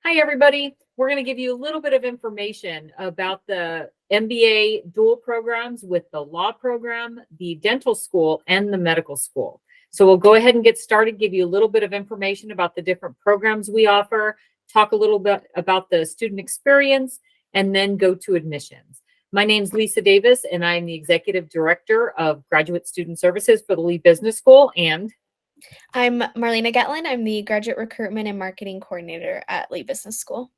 Hi, everybody. We're going to give you a little bit of information about the MBA dual programs with the law program, the dental school, and the medical school. So we'll go ahead and get started, give you a little bit of information about the different programs we offer, talk a little bit about the student experience, and then go to admissions. My name's Lisa Davis, and I'm the Executive Director of Graduate Student Services for the Lee Business School. And I'm Marlena Gatlin. I'm the Graduate Recruitment and Marketing Coordinator at Lee Business School.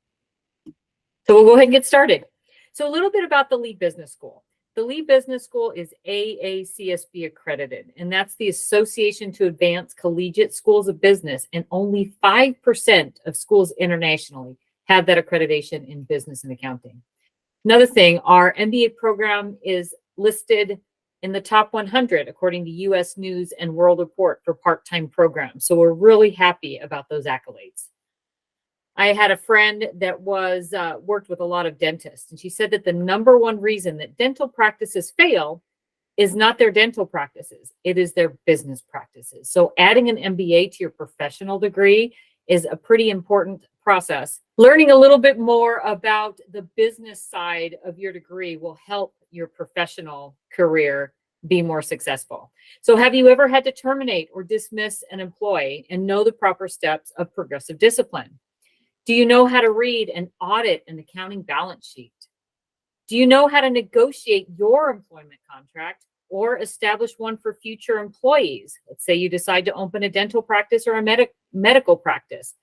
So we'll go ahead and get started. So a little bit about the Lee Business School. The Lee Business School is AACSB accredited, and that's the Association to Advance Collegiate Schools of Business, and only 5% of schools internationally have that accreditation in business and accounting. Another thing, our MBA program is listed in the top 100 according to US News and World Report for part-time programs. So we're really happy about those accolades. I had a friend that was worked with a lot of dentists, and she said that the number one reason that dental practices fail is not their dental practices, it is their business practices. So adding an MBA to your professional degree is a pretty important process. Learning a little bit more about the business side of your degree will help your professional career be more successful. So have you ever had to terminate or dismiss an employee and know the proper steps of progressive discipline? Do you know how to read and audit an accounting balance sheet? Do you know how to negotiate your employment contract or establish one for future employees? Let's say you decide to open a dental practice or a medical practice.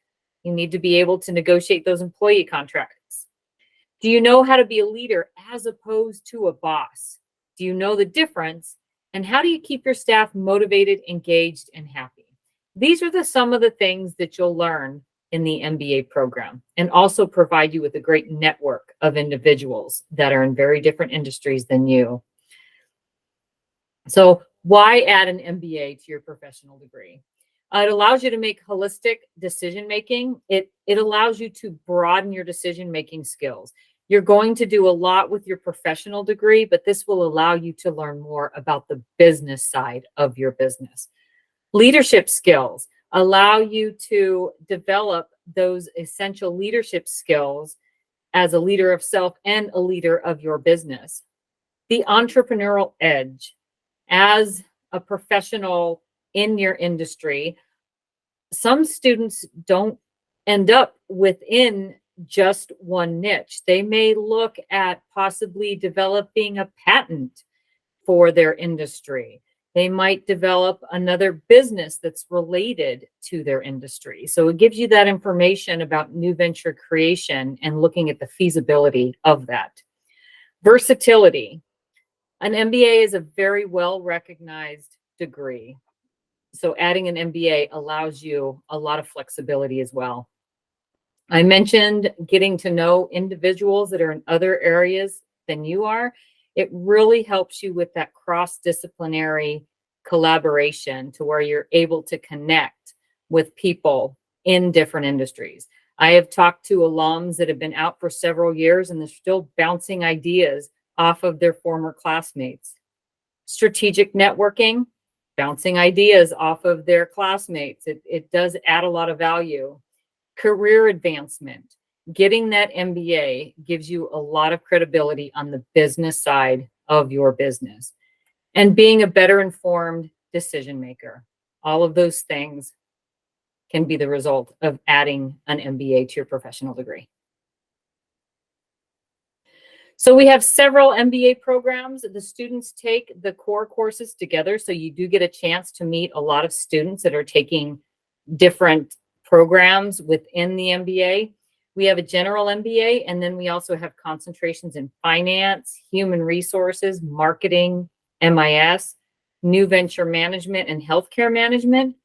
You need to be able to negotiate those employee contracts. Do you know how to be a leader as opposed to a boss? Do you know the difference? And how do you keep your staff motivated, engaged, and happy? These are some of the things that you'll learn in the MBA program, and also provide you with a great network of individuals that are in very different industries than you. So why add an MBA to your professional degree? It allows you to make holistic decision-making. It allows you to broaden your decision-making skills. You're going to do a lot with your professional degree, but this will allow you to learn more about the business side of your business. Leadership skills allow you to develop those essential leadership skills as a leader of self and a leader of your business. The entrepreneurial edge. As a professional in your industry, some students don't end up within just one niche. They may look at possibly developing a patent for their industry. They might develop another business that's related to their industry. So it gives you that information about new venture creation and looking at the feasibility of that. Versatility. An MBA is a very well-recognized degree. So adding an MBA allows you a lot of flexibility as well. I mentioned getting to know individuals that are in other areas than you are. It really helps you with that cross-disciplinary collaboration to where you're able to connect with people in different industries. I have talked to alums that have been out for several years and they're still bouncing ideas off of their former classmates. Strategic networking, bouncing ideas off of their classmates. It does add a lot of value. Career advancement. Getting that MBA gives you a lot of credibility on the business side of your business. And being a better informed decision maker. All of those things can be the result of adding an MBA to your professional degree. So we have several MBA programs. The students take the core courses together, so you do get a chance to meet a lot of students that are taking different programs within the MBA. We have a general MBA, and then we also have concentrations in finance, human resources, marketing, MIS, new venture management, and healthcare management.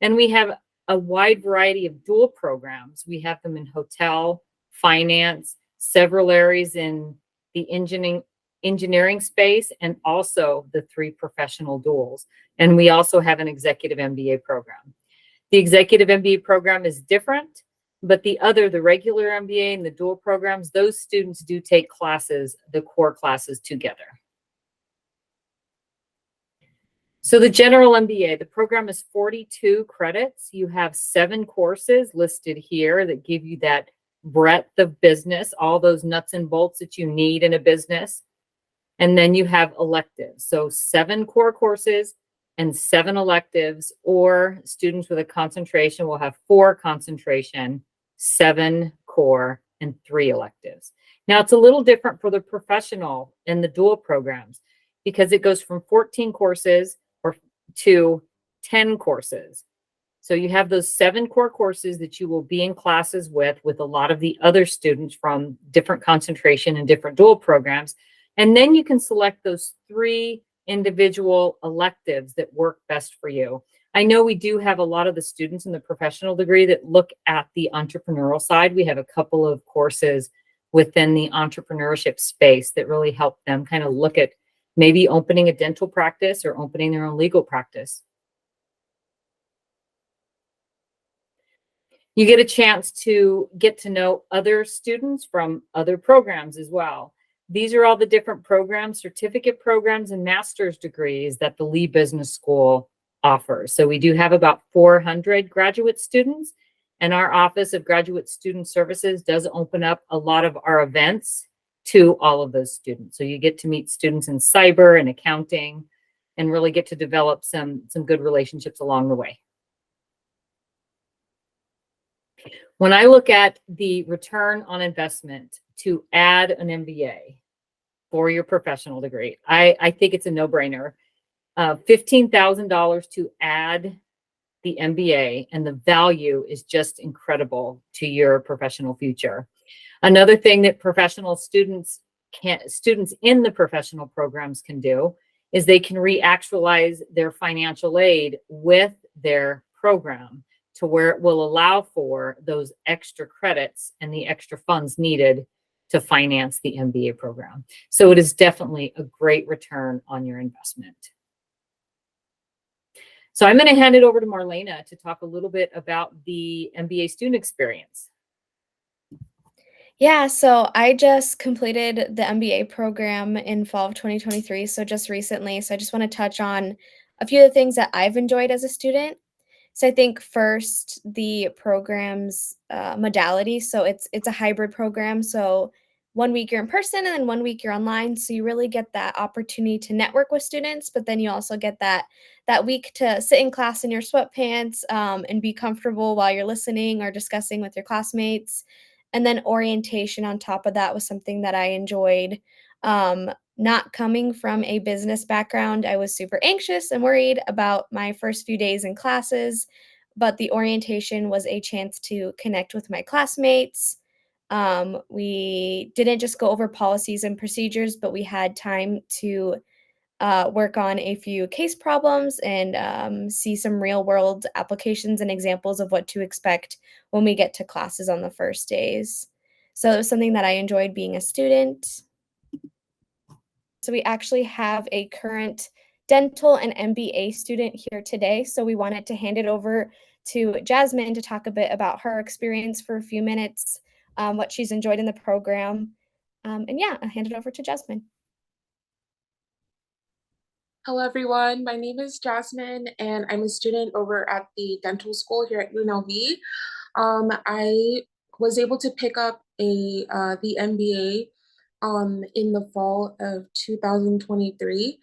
And we have a wide variety of dual programs. We have them in hotel, finance, several areas in the engineering space, and also the 3 professional duals. And we also have an executive MBA program. The executive MBA program is different, but the regular MBA and the dual programs, those students do take classes, the core classes together. So the general MBA, the program is 42 credits. You have 7 courses listed here that give you that breadth of business, all those nuts and bolts that you need in a business. And then you have electives. So 7 core courses and 7 electives, or students with a concentration will have 4 concentration, 7 core, and 3 electives. Now it's a little different for the professional and the dual programs because it goes from 14 courses or to 10 courses. So you have those 7 core courses that you will be in classes with a lot of the other students from different concentration and different dual programs. And then you can select those 3 individual electives that work best for you. I know we do have a lot of the students in the professional degree that look at the entrepreneurial side. We have a couple of courses within the entrepreneurship space that really help them kind of look at maybe opening a dental practice or opening their own legal practice. You get a chance to get to know other students from other programs as well. These are all the different programs, certificate programs, and master's degrees that the Lee Business School offers. So we do have about 400 graduate students, and our Office of Graduate Student Services does open up a lot of our events to all of those students. So you get to meet students in cyber and accounting and really get to develop some good relationships along the way. When I look at the return on investment to add an MBA for your professional degree, I think it's a no-brainer. $15,000 to add the MBA, and the value is just incredible to your professional future. Another thing that professional students in the professional programs can do is they can reactualize their financial aid with their program to where it will allow for those extra credits and the extra funds needed to finance the MBA program. So it is definitely a great return on your investment. So I'm going to hand it over to Marlena to talk a little bit about the MBA student experience. Yeah, so I just completed the MBA program in fall of 2023, so just recently. So I just want to touch on a few of the things that I've enjoyed as a student. So I think first the program's modality. So it's a hybrid program. So 1 week you're in person and then 1 week you're online. So you really get that opportunity to network with students, but then you also get that week to sit in class in your sweatpants and be comfortable while you're listening or discussing with your classmates. And then orientation on top of that was something that I enjoyed. Not coming from a business background, I was super anxious and worried about my first few days in classes, but the orientation was a chance to connect with my classmates. We didn't just go over policies and procedures, but we had time to work on a few case problems and see some real world applications and examples of what to expect when we get to classes on the first days. So it was something that I enjoyed being a student. So we actually have a current dental and MBA student here today. So we wanted to hand it over to Jasmine to talk a bit about her experience for a few minutes, what she's enjoyed in the program. And yeah, I'll hand it over to Jasmine. Hello, everyone. My name is Jasmine, and I'm a student over at the dental school here at UNLV. I was able to pick up the MBA in the fall of 2023,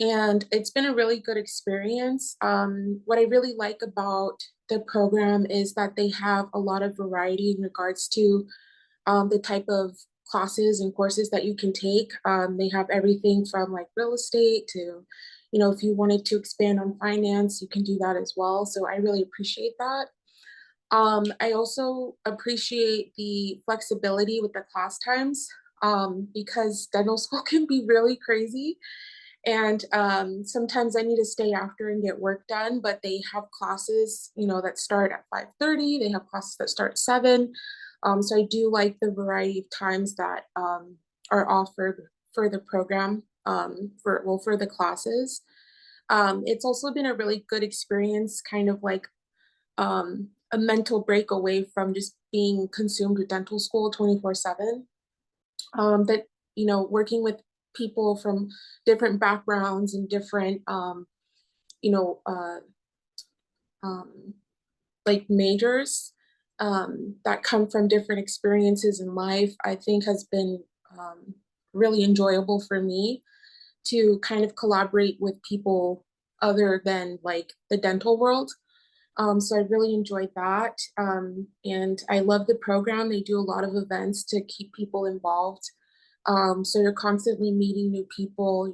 and it's been a really good experience. What I really like about the program is that they have a lot of variety in regards to the type of classes and courses that you can take. They have everything from like real estate to, if you wanted to expand on finance, you can do that as well. So I really appreciate that. I also appreciate the flexibility with the class times because dental school can be really crazy. And sometimes I need to stay after and get work done, but they have classes, that start at 5:30. They have classes that start at 7. So I do like the variety of times that are offered for the program, for the classes. It's also been a really good experience, kind of like a mental break away from just being consumed with dental school 24/7. That, working with people from different backgrounds and different, you know, uh, like majors, that come from different experiences in life, I think has been really enjoyable for me to kind of collaborate with people other than like the dental world. So I really enjoyed that. And I love the program. They do a lot of events to keep people involved. So you're constantly meeting new people,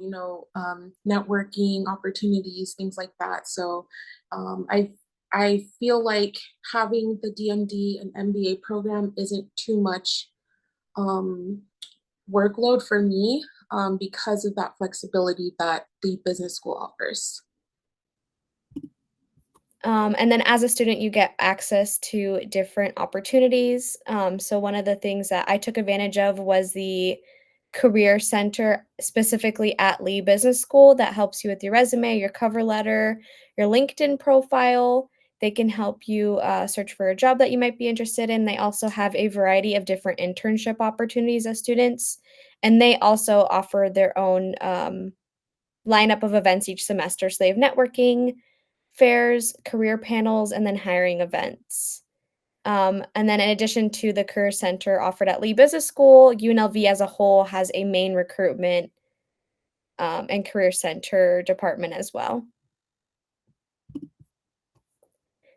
networking opportunities, things like that. So I feel like having the DMD and MBA program isn't too much um, workload for me because of that flexibility that the business school offers. And then as a student, you get access to different opportunities. So one of the things that I took advantage of was the career center specifically at Lee Business School that helps you with your resume, your cover letter, your LinkedIn profile. They can help you search for a job that you might be interested in. They also have a variety of different internship opportunities as students, and they also offer their own lineup of events each semester. So they have networking, fairs, career panels, and then hiring events. And then in addition to the Career Center offered at Lee Business School, UNLV as a whole has a main recruitment and Career Center department as well.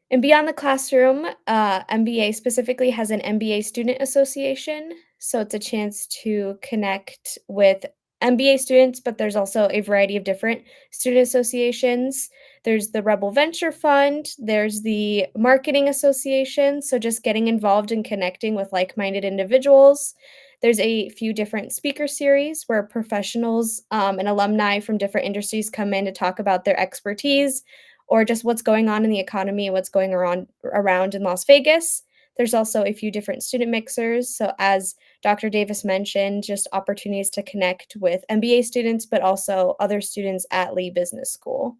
And beyond the classroom, MBA specifically has an MBA student association. So it's a chance to connect with MBA students, but there's also a variety of different student associations. There's the Rebel Venture Fund, there's the Marketing Association. So just getting involved and connecting with like minded individuals. There's a few different speaker series where professionals and alumni from different industries come in to talk about their expertise or just what's going on in the economy and what's going around in Las Vegas. There's also a few different student mixers. So as Dr. Davis mentioned, just opportunities to connect with MBA students, but also other students at Lee Business School.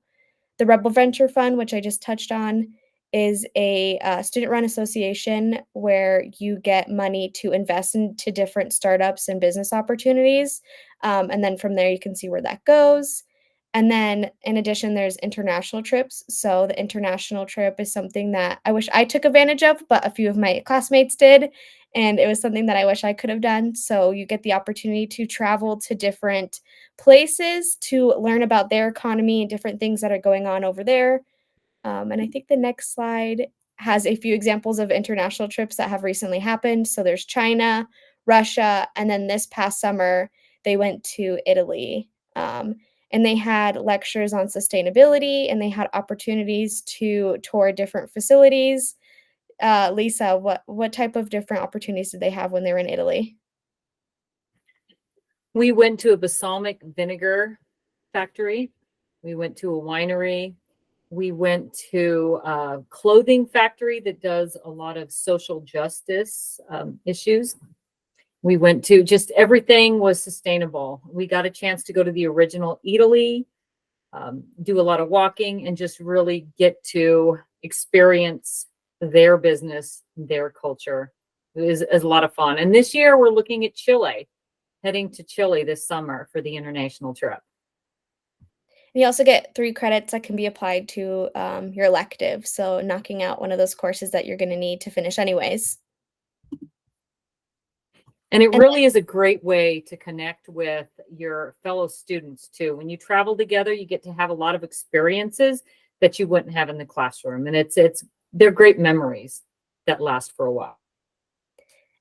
The Rebel Venture Fund, which I just touched on, is a student-run association where you get money to invest into different startups and business opportunities. And then from there, you can see where that goes. And then in addition, there's international trips. So the international trip is something that I wish I took advantage of, but a few of my classmates did. And it was something that I wish I could have done. So you get the opportunity to travel to different places to learn about their economy and different things that are going on over there. And I think the next slide has a few examples of international trips that have recently happened. So there's China, Russia, and then this past summer, they went to Italy. And they had lectures on sustainability and they had opportunities to tour different facilities. Lisa, what type of different opportunities did they have when they were in Italy? We went to a balsamic vinegar factory. We went to a winery. We went to a clothing factory that does a lot of social justice issues. We went to just everything was sustainable. We got a chance to go to the original Italy, do a lot of walking, and just really get to experience their business, their culture. It is a lot of fun. And this year we're looking at Chile, heading to Chile this summer for the international trip. And you also get 3 credits that can be applied to your elective. So knocking out one of those courses that you're going to need to finish anyways. And it And really is a great way to connect with your fellow students too. When you travel together, you get to have a lot of experiences that you wouldn't have in the classroom. And they're great memories that last for a while.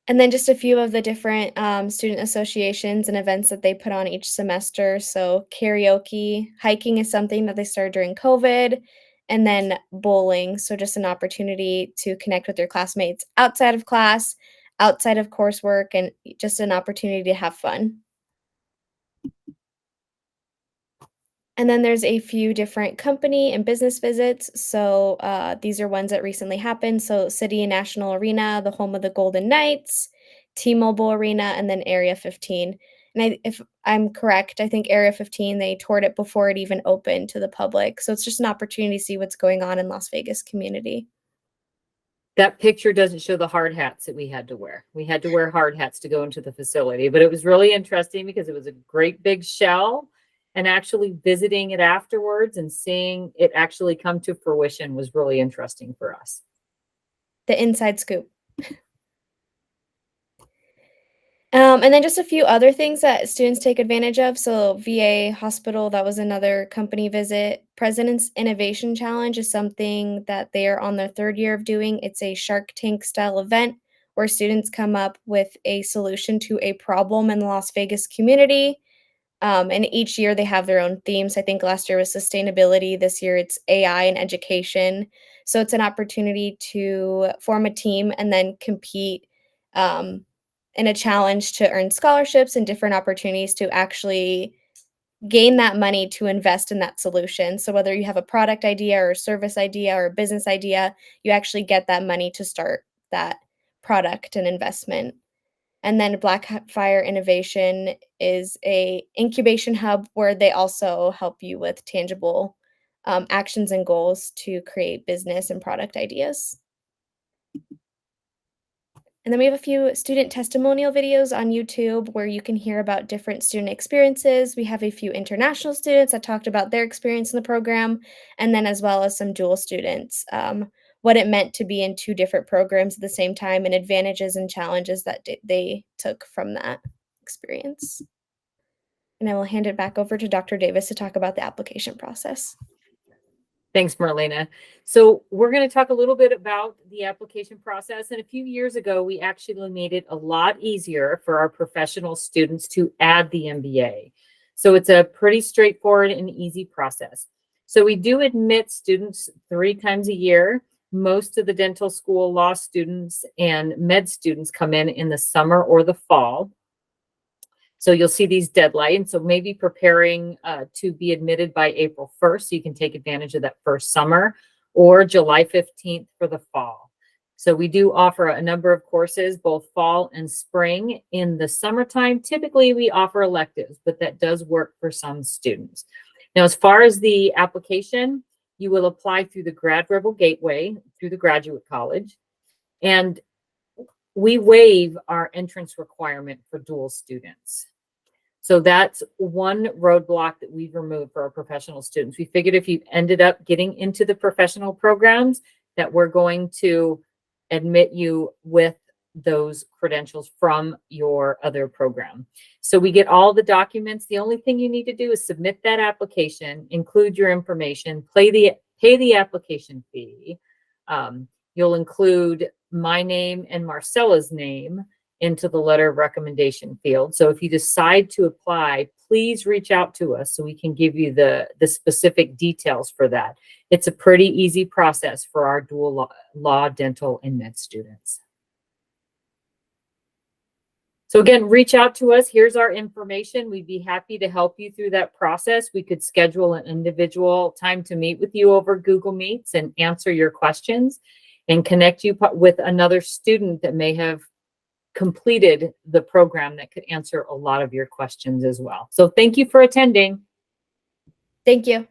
And then just a few of the different student associations and events that they put on each semester. So karaoke, hiking is something that they started during COVID, and then bowling. So just an opportunity to connect with your classmates outside of class, outside of coursework, and just an opportunity to have fun. And then there's a few different company and business visits. So these are ones that recently happened. So City and National Arena, the home of the Golden Knights, T-Mobile Arena, and then Area 15. And if I'm correct, I think Area 15, they toured it before it even opened to the public. So it's just an opportunity to see what's going on in Las Vegas community. That picture doesn't show the hard hats that we had to wear. We had to wear hard hats to go into the facility, but it was really interesting because it was a great big shell. And actually visiting it afterwards and seeing it actually come to fruition was really interesting for us. The inside scoop. And then just a few other things that students take advantage of. So VA hospital, that was another company visit. President's Innovation Challenge is something that they are on their 3rd year of doing. It's a Shark Tank style event where students come up with a solution to a problem in the Las Vegas community. And each year they have their own themes. I think last year was sustainability. This year it's AI and education. So it's an opportunity to form a team and then compete in a challenge to earn scholarships and different opportunities to actually gain that money to invest in that solution. So whether you have a product idea or a service idea or a business idea, you actually get that money to start that product and investment. And then Blackfire Innovation is a incubation hub where they also help you with tangible actions and goals to create business and product ideas. And then we have a few student testimonial videos on YouTube where you can hear about different student experiences. We have a few international students that talked about their experience in the program, and then as well as some dual students, what it meant to be in 2 different programs at the same time and advantages and challenges that they took from that experience. And I will hand it back over to Dr. Davis to talk about the application process. Thanks, Marlena. So we're going to talk a little bit about the application process. And a few years ago, we actually made it a lot easier for our professional students to add the MBA. So it's a pretty straightforward and easy process. So we do admit students 3 times a year. Most of the dental school law students and med students come in the summer or the fall. So you'll see these deadlines. So maybe preparing to be admitted by April 1st, so you can take advantage of that first summer, or July 15th for the fall. So we do offer a number of courses, both fall and spring. In the summertime, typically we offer electives, but that does work for some students. Now, as far as the application, you will apply through the GradRebel Gateway, through the graduate college, and we waive our entrance requirement for dual students. So that's one roadblock that we've removed for our professional students. We figured if you ended up getting into the professional programs, that we're going to admit you with those credentials from your other program. So we get all the documents. The only thing you need to do is submit that application, include your information, pay the application fee. You'll include my name and Marcella's name into the letter of recommendation field. So if you decide to apply, please reach out to us so we can give you the specific details for that. It's a pretty easy process for our dual law, dental, and med students. So again, reach out to us. Here's our information. We'd be happy to help you through that process. We could schedule an individual time to meet with you over Google Meets and answer your questions and connect you with another student that may have completed the program that could answer a lot of your questions as well. So thank you for attending. Thank you.